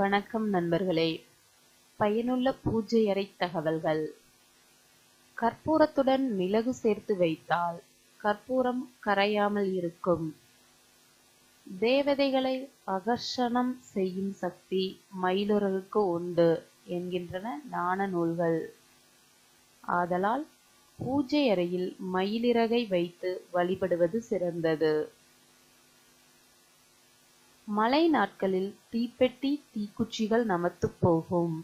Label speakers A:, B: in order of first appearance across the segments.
A: வணக்கம் நண்பர்களே. பயனுள்ள பூஜை அறை தகவல்கள். கற்பூரத்துடன் மிளகு சேர்த்து வைத்தால் கற்பூரம் கரையாமல் இருக்கும். தேவதைகளை ஆகர்ஷணம் செய்யும் சக்தி மயிலிறகுக்கு உண்டு என்கின்றன ஞான நூல்கள். ஆதலால் பூஜை அறையில் மயிலிறகை வைத்து வழிபடுவது சிறந்தது. மழை நாட்களில் தீப்பெட்டி தீக்குச்சிகள் நமத்துப் போகும்.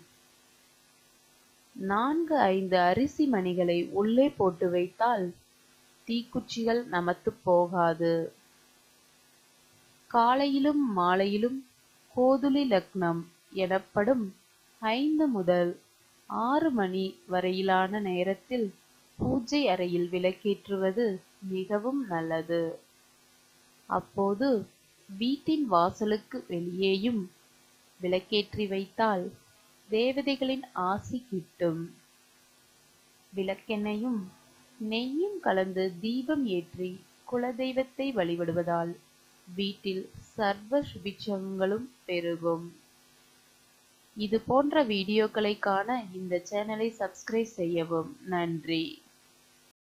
A: 4-5 அரிசி மணிகளை உள்ளே போட்டு வைத்தால் தீக்குச்சிகள் நமத்துப் போகாது. காலையிலும் மாலையிலும் கோதுளி லக்னம் எனப்படும் 5 முதல் 6 மணி வரையிலான நேரத்தில் பூஜை அறையில் விளக்கேற்றுவது மிகவும் நல்லது. அப்போது வீட்டின் வாசலுக்கு வெளியேயும் விளக்கேற்றி வைத்தால் தேவதைகளின் ஆசி கிட்டும். விளக்கெண்ணையும் நெய்யும் கலந்து தீபம் ஏற்றி குலதெய்வத்தை வழிபடுவதால் வீட்டில் சர்வ சுபிட்சங்களும் பெருகும். இது போன்ற வீடியோக்களை காண இந்த சேனலை சப்ஸ்கிரைப் செய்யவும். நன்றி.